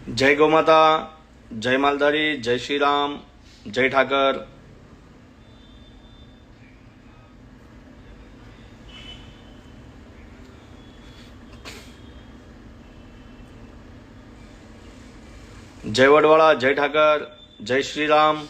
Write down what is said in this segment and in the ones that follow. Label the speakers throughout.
Speaker 1: जय गौ माता, जय मालधारी, जय श्री राम, जय ठाकर। जय वडवाड़ा, जय ठाकर, जय श्री राम।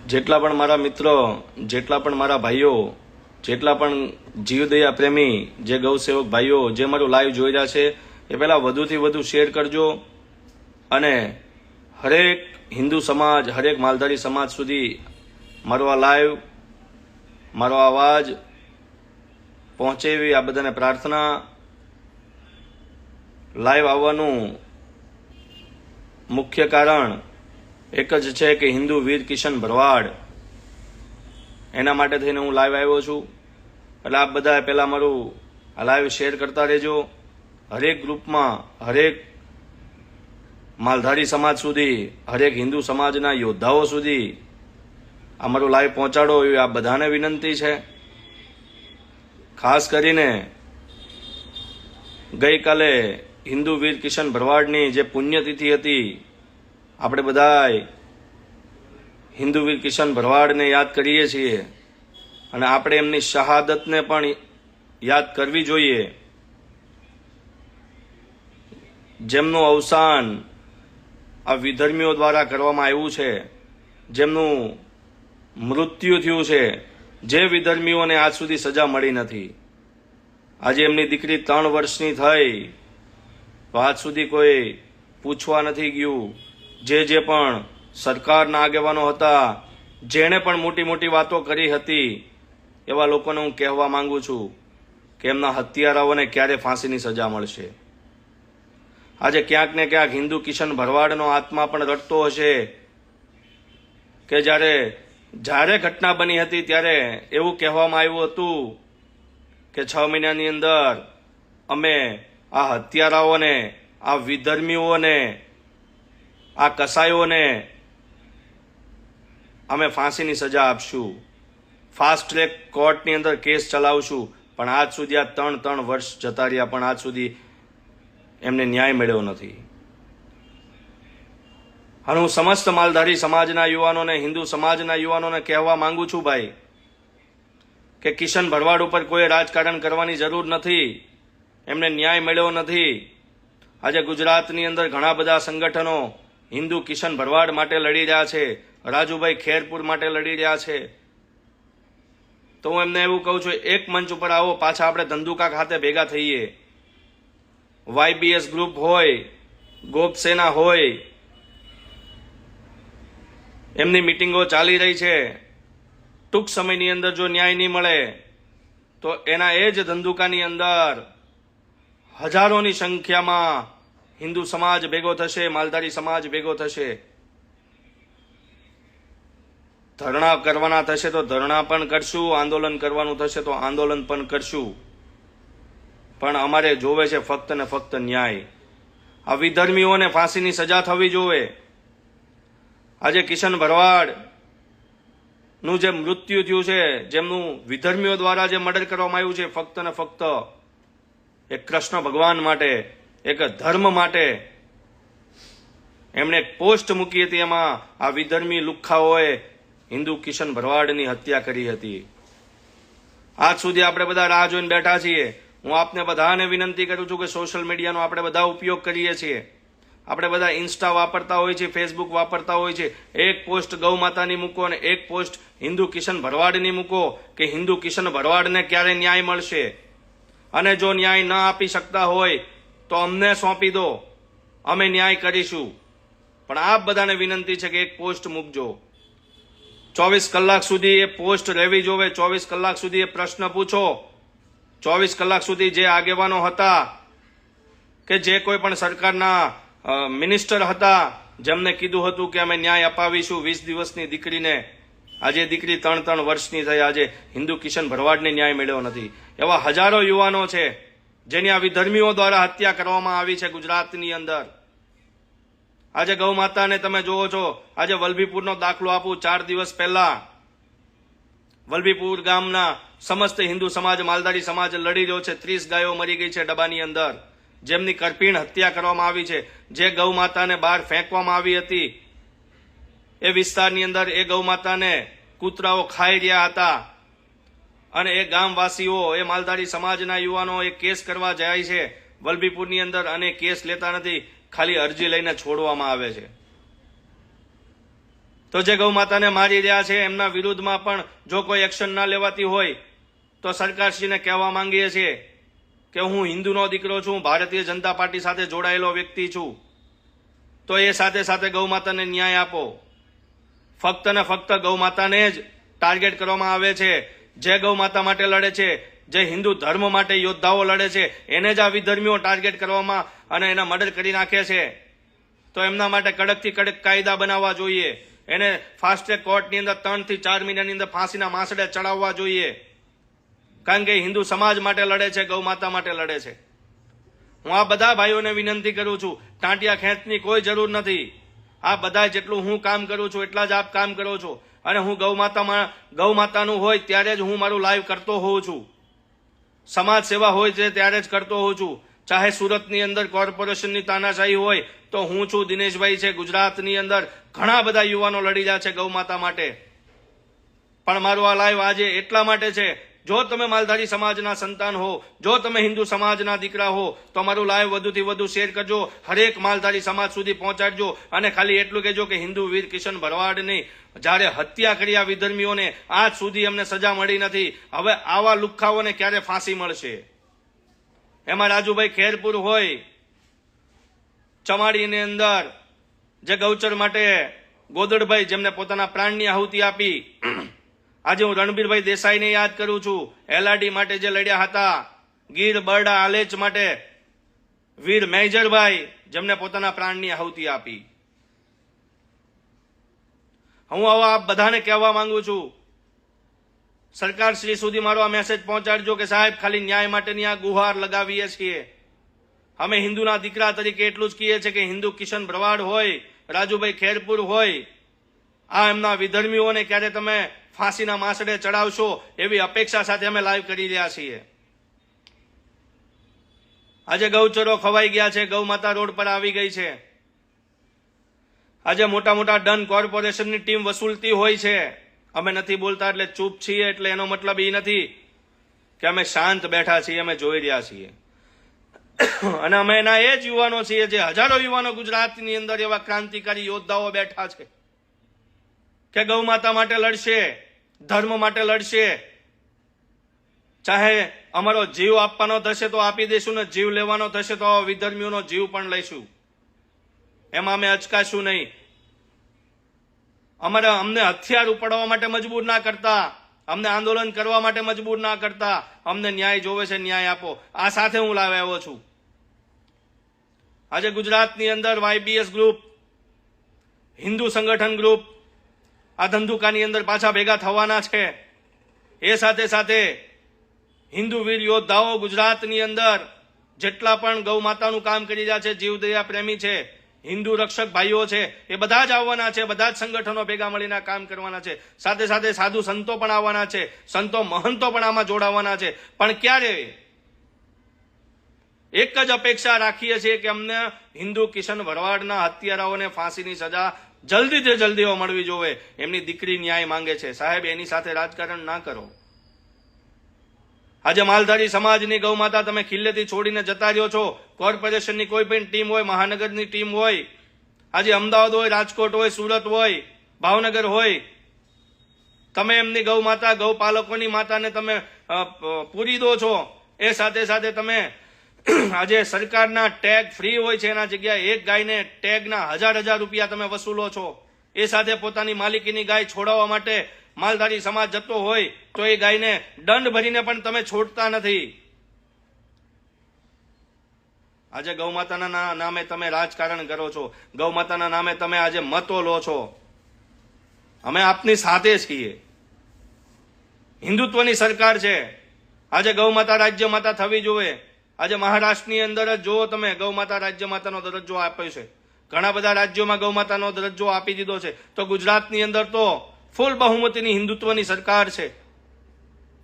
Speaker 1: જેટલા પણ મારા મિત્રો, જેટલા પણ મારા ભાઈઓ, જેટલા પણ જીવદયા પ્રેમી, જે ગૌસેવક ભાઈઓ જે મારું લાઈવ જોઈ રહ્યા છે એ પહેલા વધુથી વધુ શેર કરજો અને હરેક હિન્દુ સમાજ, હરેક માલધારી સમાજ સુધી મારો આ લાઈવ, મારો અવાજ પહોંચે એવી આ બધાને પ્રાર્થના। લાઈવ આવવાનું મુખ્ય કારણ એક જ છે કે હિન્દુ વીર કિશન ભરવાડ, એના માટે થઈને હું લાઈવ આવ્યો છું। એટલે આપ બધા પહેલા મારું આ લાઈવ શેર કરતા રહેજો, હરેક ગ્રુપમાં, હરેક માલધારી સમાજ સુધી, હરેક હિન્દુ સમાજના યોદ્ધાઓ સુધી આ મારું લાઈવ પહોંચાડો એવી આ બધાને વિનંતી છે। ખાસ કરીને ગઈકાલે હિન્દુ વીર કિશન ભરવાડની જે પુણ્યતિથિ હતી, આપણે બધાય હિન્દુ વીર કિશન ભરવાડને યાદ કરીએ છીએ અને આપણે એમની શહાદતને પણ યાદ કરવી જોઈએ। જેમનું અવસાન આ વિધર્મીઓ દ્વારા કરવામાં આવ્યું છે, જેમનું મૃત્યુ થયું છે, જે વિધર્મીઓને આજ સુધી સજા મળી નથી। આજે એમની દીકરી 3 વર્ષની થઈ તો આજ સુધી કોઈ પૂછવા નથી ગયું। જે પણ સરકારના આગેવાનો હતા, જેણે પણ મોટી મોટી વાતો કરી હતી, એવા લોકોને હું કહેવા માંગુ છું કે એમના હત્યારાઓને ક્યારે ફાંસીની સજા મળશે। આજે ક્યાંક ને ક્યાંક હિન્દુ કિશન ભરવાડનો આત્મા પણ રડતો હશે કે જ્યારે ઘટના બની હતી ત્યારે એવું કહેવામાં આવ્યું હતું કે 6 મહિનાની અંદર અમે આ હત્યારાઓને, આ વિધર્મીઓને, આ કસાઈઓને અમે ફાંસીની સજા આપશું, ફાસ્ટ ટ્રેક કોર્ટની અંદર કેસ ચલાવશું। પણ આજ સુધી આ 3 વર્ષ જતા રહ્યા, પણ આજ સુધી એમને ન્યાય મળ્યો નથી। અને હું સમસ્ત માલધારી સમાજના યુવાનોને, હિન્દુ સમાજના યુવાનોને કહેવા માંગુ છું ભાઈ કે કિશન ભરવાડ ઉપર કોઈ રાજકારણ કરવાની જરૂર નથી, એમને ન્યાય મળ્યો નથી। આજે ગુજરાતની અંદર ઘણા બધા સંગઠનો હિન્દુ કિશન ભરવાડ માટે લડી રહ્યા છે, રાજુભાઈ ખેરપુર માટે લડી રહ્યા છે। તો હું એમને એવું કહું છું, એક મંચ ઉપર આવો, પાછા આપણે ધંધુકા ખાતે ભેગા થઈએ। YBS ગ્રુપ હોય, ગોપસેના હોય, એમની મિટિંગો ચાલી રહી છે। ટૂંક સમયની અંદર જો ન્યાય નહીં મળે તો એના એ જ ધંધુકાની અંદર હજારોની સંખ્યામાં હિન્દુ સમાજ ભેગો થશે, માલધારી સમાજ ભેગો થશે। ધરણા કરવાના થશે તો ધરણા પણ કરશું, આંદોલન કરવાનું થશે તો આંદોલન પણ કરશું। પણ અમારે જોવે છે ફક્ત ને ફક્ત ન્યાય। આ વિધર્મીઓને ફાંસીની સજા થવી જોવે। આજે કિશન ભરવાડ નું જે મૃત્યુ થયું છે, જેમનું વિધર્મીઓ દ્વારા જે મર્ડર કરવામાં આવ્યું છે, ફક્ત ને ફક્ત એક કૃષ્ણ ભગવાન માટે, એક ધર્મ માટે એમણે એક પોસ્ટ મૂકી હતી, એમાં આ વિધર્મી લુખ્ખાઓએ હિન્દુ કિશન ભરવાડની હત્યા કરી હતી। આજ સુધી આપણે બધા રાહ જોઈને બેઠા છીએ। હું આપને બધાને વિનંતી કરું છું કે સોશિયલ મીડિયાનો આપણે બધા ઉપયોગ કરીએ છીએ, આપણે બધા ઇન્સ્ટા વાપરતા હોય છે, ફેસબુક વાપરતા હોય છે। એક પોસ્ટ ગૌ માતાની મૂકો અને એક પોસ્ટ હિન્દુ કિશન ભરવાડની મૂકો કે હિન્દુ કિશન ભરવાડને ક્યારે ન્યાય મળશે, અને જો ન્યાય ન આપી શકતા હોય તો અમને સોંપી દો, અમે ન્યાય કરીશું। પણ આપ બધાને વિનંતી છે કે એક પોસ્ટ મૂકજો। 24 કલાક સુધી એ પોસ્ટ રહેવી જોવે, 24 કલાક સુધી એ પ્રશ્ન પૂછો, 24 કલાક સુધી જે આગેવાનો હતા કે જે કોઈ પણ સરકારના મિનિસ્ટર હતા, જેમને કીધું હતું કે અમે ન્યાય અપાવીશું 20 દિવસની દીકરીને, આજે દીકરી 3 વર્ષની થઈ, આજે હિન્દુ કિશન ભરવાડને ન્યાય મળ્યો નથી। એવા હજારો યુવાનો છે જેની આ વિધર્મીઓ દ્વારા હત્યા કરવામાં આવી છે ગુજરાતની અંદર। આજે ગૌ માતાને તમે જુઓ છો, આજે વલભીપુરનો દાખલો આપું. 4 દિવસ પહેલા વલભીપુર ગામના સમસ્ત હિન્દુ સમાજ, માલધારી સમાજ લડી રહ્યો છે. 30 ગાયો મરી ગઈ છે ડબ્બાની અંદર, જેમની કરપીણ હત્યા કરવામાં આવી છે. જે ગૌ માતાને બહાર ફેંકવામાં આવી હતી એ વિસ્તારની અંદર એ ગૌ માતાને કૂતરાઓ ખાઈ રહ્યા હતા, અને એ ગામવાસીઓ, એ માલધારી સમાજના યુવાનો એ કેસ કરવા જાય છે વલભીપુરની અંદર, અને કેસ લેતા નથી, ખાલી અરજી લઈને છોડવામાં આવે છે. તો જે ગૌ માતાને મારી રહ્યા છે એમના વિરુદ્ધમાં પણ જો કોઈ એક્શન ના લેવાતી હોય તો સરકારશ્રીને કહેવા માંગીએ છીએ કે હું હિન્દુનો દીકરો છું, ભારતીય જનતા પાર્ટી સાથે જોડાયેલો વ્યક્તિ છું, તો એ સાથે સાથે ગૌ માતાને ન્યાય આપો. ફક્ત ને ફક્ત ગૌ માતાને જ ટાર્ગેટ કરવામાં આવે છે. જે ગૌ માતા માટે લડે છે, જે હિન્દુ ધર્મ માટે યોદ્ધાઓ લડે છે, એને જ આ વિધર્મીઓ ટાર્ગેટ કરવામાં અને એના મર્ડર કરી નાખે છે. તો એમના માટે કડકથી કડક કાયદા બનાવવા જોઈએ. એને ફાસ્ટ ટ્રેક કોર્ટની અંદર 3 થી 4 મહિનાની અંદર ફાંસીના માંસડે ચડાવવા જોઈએ. કારણ કે હિન્દુ સમાજ માટે લડે છે, ગૌ માતા માટે લડે છે. હું આ બધા ભાઈઓને વિનંતી કરું છું, ટાંટિયા ખેંચની કોઈ જરૂર નથી. આ બધા જેટલું હું કામ કરું છું એટલા જ આપ કામ કરો છો. અને હું ગૌ માતાનું હોય ત્યારે જ હું મારું લાઈવ કરતો હોઉં છું. સમાજ સેવા હોય છે ત્યારે જ કરતો હોઉં છું. ચાહે સુરતની અંદર કોર્પોરેશનની તાનાશાહી હોય તો હું છું, દિનેશભાઈ છે, ગુજરાતની અંદર ઘણા બધા યુવાનો લડી રહ્યા છે ગૌ માતા માટે. પણ મારું આ લાઈવ આજે એટલા માટે છે, જો તમે માલધારી સમાજના સંતાન હો, જો તમે હિન્દુ સમાજના દીકરા હો, તો મારું લાઈવ વધુથી વધુ શેર કરજો, હરેક માલધારી સમાજ સુધી પહોંચાડજો. અને ખાલી એટલું કહેજો કે હિન્દુ વીર કિશન ભરવાડની જ્યારે હત્યા કરી આ વિધર્મીઓને, આજ સુધી અમને સજા મળી નથી. હવે આવા લુખ્ખાઓને ક્યારે ફાંસી મળશે? એમાં રાજુભાઈ ખેરપુર હોય, ચમાડીની અંદર જે ગૌચર માટે ગોદડભાઈ, જેમને પોતાના પ્રાણની આહુતિ આપી. આજે હું રણબીરભાઈ દેસાઈને યાદ કરું છું, એલઆરડી માટે જે લડ્યા હતા. ગીર બરડા આલેચ માટે વીર મેજરભાઈ, જેમને પોતાના પ્રાણની આહુતિ આપી. હું હવે આપ બધાને કહેવા માંગુ છું, સરકાર શ્રી સુધી મારો આ મેસેજ પહોંચાડજો કે સાહેબ, ખાલી ન્યાય માટેની આ ગુહાર લગાવીએ છીએ. અમે હિન્દુના દીકરા તરીકે એટલું જ કહીએ છીએ કે હિન્દુ કિશન ભરવાડ હોય, રાજુભાઈ ખેરપુર હોય, આ એમના વિધર્મીઓને ક્યારે તમે ફાંસીના માંસડે ચડાવશો એવી અપેક્ષા સાથે અમે લાઈવ કરી રહ્યા છીએ. આજે ગૌચરો ખવાઈ ગયા છે, ગૌ માતા રોડ પર આવી ગઈ છે. આજે મોટા મોટા ડન કોર્પોરેશનની ટીમ વસૂલતી હોય છે. અમે નથી બોલતા એટલે ચૂપ છીએ, એટલે એનો મતલબ એ નથી કે અમે શાંત બેઠા છીએ, અમે જોઈ રહ્યા છીએ. અને અમે એના એ જ યુવાનો છીએ, જે હજારો યુવાનો ગુજરાતની અંદર એવા ક્રાંતિકારી યોદ્ધાઓ બેઠા છે કે ગૌ માતા માટે લડશે, ધર્મ માટે લડશે. ચાહે અમારો જીવ આપવાનો થશે તો આપી દઈશું ને જીવ લેવાનો થશે તો વિધર્મીઓનો જીવ પણ લઈશું. એમાં અમે અચકાશું નહીં. અમને હથિયાર ઉપાડવા માટે મજબૂર ના કરતા, અમને આંદોલન કરવા માટે મજબૂર ના કરતા. અમને ન્યાય જોવે છે, ન્યાય આપો. આ સાથે હું લાવી આવ્યો છું. આજે ગુજરાતની અંદર YBS ગ્રુપ, હિન્દુ સંગઠન ગ્રુપ આ ધંધુકાની અંદર પાછા ભેગા થવાના છે. એ સાથે સાથે હિન્દુ વીર યોદ્ધાઓ ગુજરાતની અંદર જેટલા પણ ગૌ માતાનું કામ કરી રહ્યા છે, જીવદયા પ્રેમી છે, હિન્દુ રક્ષક ભાઈઓ છે, એ બધા જ આવવાના છે. બધા જ સંગઠનો ભેગા મળીને કામ કરવાના છે. સાથે સાથે સાધુ સંતો પણ આવવાના છે, સંતો મહંતો પણ આમાં જોડાવાના છે. પણ ક્યારે? એક જ અપેક્ષા રાખીએ છીએ કે અમને હિન્દુ કિશન ભરવાડના હત્યારાઓને ફાંસીની સજા જલ્દીથી જલ્દી મળવી જોવે. એમની દીકરી ન્યાય માંગે છે. સાહેબ, એની સાથે રાજકારણ ના કરો. આજે માલધારી સમાજની ગૌ માતા તમે ખિલ્લેથી છોડીને જતા રહ્યો છો. કોર્પોરેશનની કોઈ પણ ટીમ હોય, મહાનગરની ટીમ હોય, આજે અમદાવાદ હોય, રાજકોટ હોય, સુરત હોય, ભાવનગર હોય, તમે એમની ગૌ માતા, ગૌ પાલકોની માતાને તમે પૂરી દો છો. એ સાથે સાથે તમે આજે સરકારના ટેગ ફ્રી હોય છે, એના જગ્યાએ એક ગાયને ટેગના 1000 રૂપિયા તમે વસૂલો છો. એ સાથે પોતાની માલિકીની ગાય છોડાવવા માટે માલધારી સમાજ જતો હોય તો એ ગાયને દંડ ભરીને પણ તમે છોડતા નથી. આજે ગૌ માતાના નામે તમે રાજકારણ કરો છો. ગૌ માતાના નામે તમે આજે મતો લો છો. અમે આપની સાથે છીએ. હિન્દુત્વની સરકાર છે. આજે ગૌ માતા રાજ્ય માતા થવી જોઈએ. આજે મહારાષ્ટ્રની અંદર જ જુઓ તમે, ગૌ માતા રાજ્ય માતાનો દરજ્જો આપ્યો છે. ઘણા બધા રાજ્યોમાં ગૌ માતાનો દરજ્જો આપી દીધો છે, તો ગુજરાતની અંદર તો ફૂલ બહુમતીની હિન્દુત્વની સરકાર છે.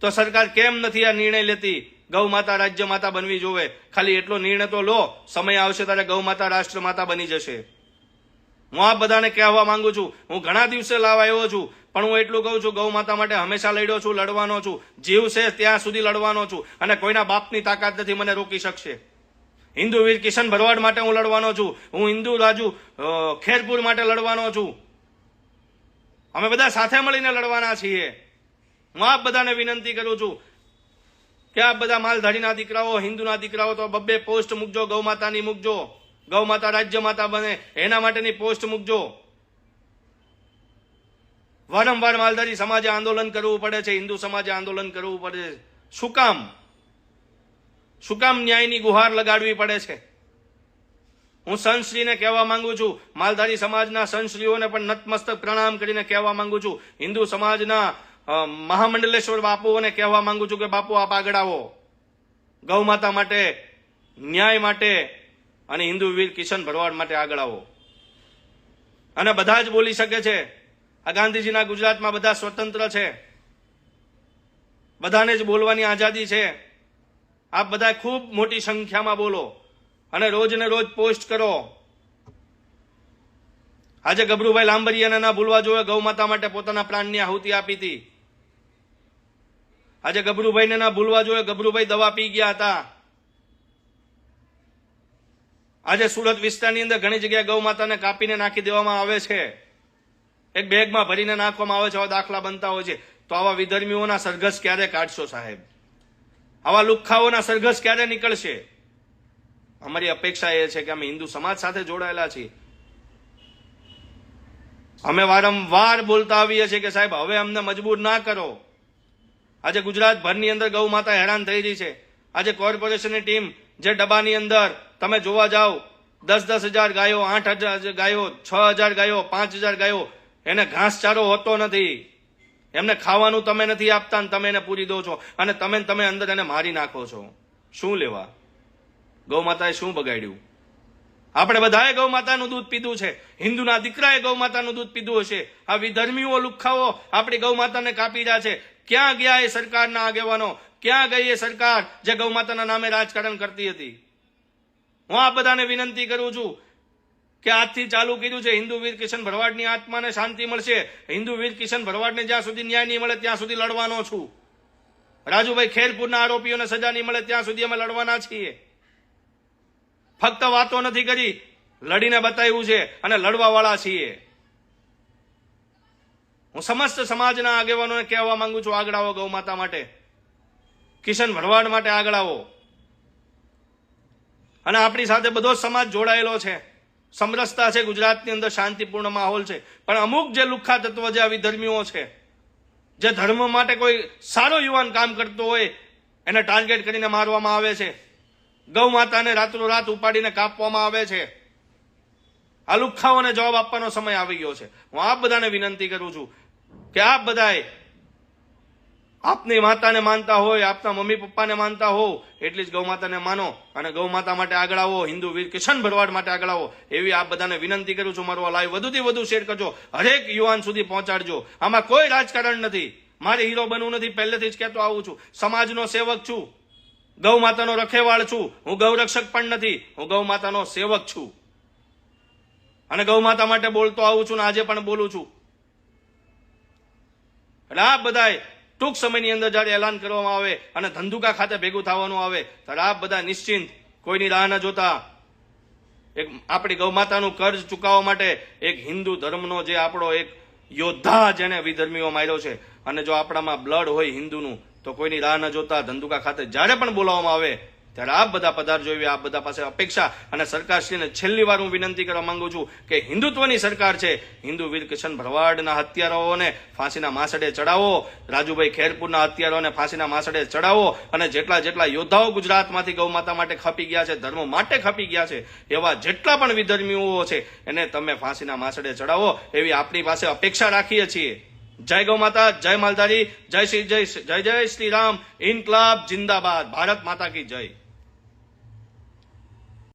Speaker 1: તો સરકાર કેમ નથી આ નિર્ણય લેતી ગૌ માતા રાજ્ય માતા બનવી જોવે? ખાલી એટલો નિર્ણય તો લો, સમય આવશે ત્યારે ગૌ માતા રાષ્ટ્ર માતા બની જશે. હું આ બધાને કહેવા માંગુ છું, હું ઘણા દિવસે લાવ આવ્યો છું, પણ હું એટલું કહું છું, ગૌ માતા માટે હંમેશા લડ્યો છું, લડવાનો છું, જીવ છે ત્યાં સુધી લડવાનો છું, અને કોઈના બાપની તાકાત નથી મને રોકી શકશે. હિન્દુ વીર કિશન ભરવાડ માટે હું લડવાનો છું, હું હિન્દુ રાજુ ખેરપુર માટે લડવાનો છું. અમે બધા સાથે મળીને લડવાના છીએ. હું આપ બધાને વિનંતી કરું છું કે આ બધા માલધારીના દીકરાઓ, હિન્દુના દીકરાઓ તો બબ્બે પોસ્ટ મૂકજો, ગૌ માતાની મૂકજો, ગૌ માતા રાજ્ય માતા બને એના માટેની પોસ્ટ મૂકજો. વારંવાર માલધારી સમાજે આંદોલન કરવું પડે છે, હિન્દુ સમાજે આંદોલન કરવું પડે છે. શું કામ ન્યાયની ગુહાર લગાડવી પડે છે? હું સંતશ્રીને કહેવા માંગુ છું, માલધારી સમાજના સંતશ્રીઓને પણ નતમસ્તક પ્રણામ કરીને કહેવા માંગુ છું, હિન્દુ સમાજના મહામંડલેશ્વર બાપુઓને કહેવા માંગુ છું કે બાપુ આપ આગળ આવો, ગૌ માતા માટે, ન્યાય માટે અને હિન્દુ વીર કિશન ભરવાડ માટે આગળ આવો. અને બધા જ બોલી શકે છે. આ ગાંધીજીના ગુજરાતમાં બધા સ્વતંત્ર છે, બધાને જ બોલવાની આઝાદી છે. આપ બધા ખૂબ મોટી સંખ્યામાં બોલો અને રોજ ને રોજ પોસ્ટ કરો. આજે ગભરુભાઈ લાંબરિયાને ના ભૂલવા જોઈએ, ગૌ માતા માટે પોતાના પ્રાણની આહુતિ આપી હતી. આજે ગભરુભાઈને ના ભૂલવા જોઈએ, ગભરુભાઈ દવા પી ગયા હતા. આજે સુરત વિસ્તારની અંદર ઘણી જગ્યાએ ગૌ માતાને કાપીને નાખી દેવામાં આવે છે, એક બેગમાં ભરીને નાખવામાં આવે છે, આવા દાખલા બનતા હોય છે. તો આવા વિધર્મીઓના સરઘસ ક્યારે કાઢશો સાહેબ? આવા લુખ્ખાઓના સરઘસ ક્યારે નીકળશે? અમારી અપેક્ષા એ છે કે અમે હિન્દુ સમાજ સાથે જોડાયેલા છીએ. અમે વારંવાર બોલતા આવીએ છીએ કે સાહેબ હવે અમને મજબૂર ના કરો. આજે ગુજરાત ભરની અંદર ગૌ માતા હેરાન થઈ રહી છે. આજે કોર્પોરેશનની ટીમ જે ડબ્બાની અંદર તમે જોવા જાઓ, 10,000 ગાયો, 8,000 ગાયો, 6,000 ગાયો, 5,000 ગાયો, એને ઘાસચારો હોતો નથી, એમને ખાવાનું તમે નથી આપતા ને તમે એને પૂરી દો છો, અને તમે અંદર એને મારી નાખો છો. શું લેવા? ગૌ માતાએ શું બગાડ્યું? આપણે બધાએ ગૌ માતાનું દૂધ પીધું છે, હિન્દુના દીકરાએ ગૌ માતાનું દૂધ પીધું હશે. આ વિધર્મીઓ લુખ્ખાઓ આપણી ગૌ માતાને કાપી રહ્યા છે. ક્યાં ગયા એ સરકારના આગેવાનો? ક્યાં ગઈ એ સરકાર જે ગૌ માતાના નામે રાજકારણ કરતી હતી? હું આ બધાને વિનંતી કરું છું કે આજથી ચાલુ કર્યું છે, હિન્દુ વીર કિશન ભરવાડની આત્માને શાંતિ મળશે. હિન્દુ વીર કિશન ભરવાડને જ્યાં સુધી ન્યાય નહીં મળે ત્યાં સુધી લડવાનો છું. રાજુભાઈ ખેરપુરના આરોપીઓને સજા નહીં મળે ત્યાં સુધી અમે લડવાના છીએ. ફક્ત વાતો નથી કરી, લડીને બતાવ્યું છે અને લડવા વાળા છીએ. હું સમસ્ત સમાજના આગેવાનોને કહેવા માંગુ છું, આગળ આવો, ગૌ માતા માટે, કિશન ભરવાડ માટે આગળ આવો. અને આપણી સાથે બધો સમાજ જોડાયેલો છે, સમરસતા છે, ગુજરાતની અંદર શાંતિપૂર્ણ માહોલ છે. પણ અમુક જે લુખ્ખા તત્વ, જે વિધર્મીઓ છે, જે ધર્મ માટે કોઈ સારો યુવાન કામ કરતો હોય એને ટાર્ગેટ કરીને મારવામાં આવે છે, ગૌ માતાને રાતોરાત ઉપાડીને કાપવામાં આવે છે. આ લુખ્ખાઓને જવાબ આપવાનો સમય આવી ગયો છે. હું આપ બધાને વિનંતી કરું છું કે આપ બધાએ આપની માતાને માનતા હોય, આપના મમ્મી પપ્પાને માનતા હો, એટલી જ ગૌ માતાને માનો અને ગૌ માતા માટે આગળ આવો, હિન્દુ વીર કિશન ભરવાડ માટે આગળ આવો, એવી આપ બધાને વિનંતી કરું છું. મારો લાઈવ વધુથી વધુ શેર કરજો, હરેક યુવાન સુધી પહોંચાડજો. આમાં કોઈ રાજકારણ નથી, મારે હીરો બનવું નથી, પહેલેથી જ કહેતો આવું છું. સમાજનો સેવક છું, ગૌ માતાનો રખેવાળ છું. હું ગૌરક્ષક પણ નથી, હું ગૌ માતાનો સેવક છું અને ગૌ માતા માટે બોલતો આવું છું ને આજે પણ બોલું છું. એટલે આપ બધાએ ટૂંક સમયની અંદર જયારે એલાન કરવામાં આવે અને ધંધુકા ખાતે ભેગું થવાનું આવે ત્યારે આપ બધા નિશ્ચિંત, કોઈની રાહ ન જોતા, એક આપણી ગૌ માતાનું કર્જ ચૂકવવા માટે એક હિન્દુ ધર્મનો જે આપણો એક યોદ્ધા જેને વિધર્મીઓ માર્યો છે, અને જો આપણામાં બ્લડ હોય હિન્દુનું, તો કોઈની રાહ ન જોતા ધંધુકા ખાતે જ્યારે પણ બોલાવવામાં આવે ત્યારે આપ બધા પધારજો, એવી આપ બધા પાસે અપેક્ષા. અને સરકારશ્રીને છેલ્લી વાર હું વિનંતી કરવા માંગુ છું કે હિન્દુત્વની સરકાર છે, હિન્દુ વીર કિશન ભરવાડના હત્યારાઓને ફાંસીના માસડે ચડાવો, રાજુભાઈ ખેરપુરના હત્યારાઓને ફાંસીના માસડે ચડાવો, અને જેટલા યોદ્ધાઓ ગુજરાતમાંથી ગૌ માતા માટે ખપી ગયા છે, ધર્મ માટે ખપી ગયા છે, એવા જેટલા પણ વિધર્મીઓ છે એને તમે ફાંસીના માસડે ચડાવો, એવી આપણી પાસે અપેક્ષા રાખીએ છીએ. જય ગૌ માતા, જય માલધારી, જય શ્રી રામ, ઇન્કલાબ જિંદાબાદ, ભારત માતા કી જય.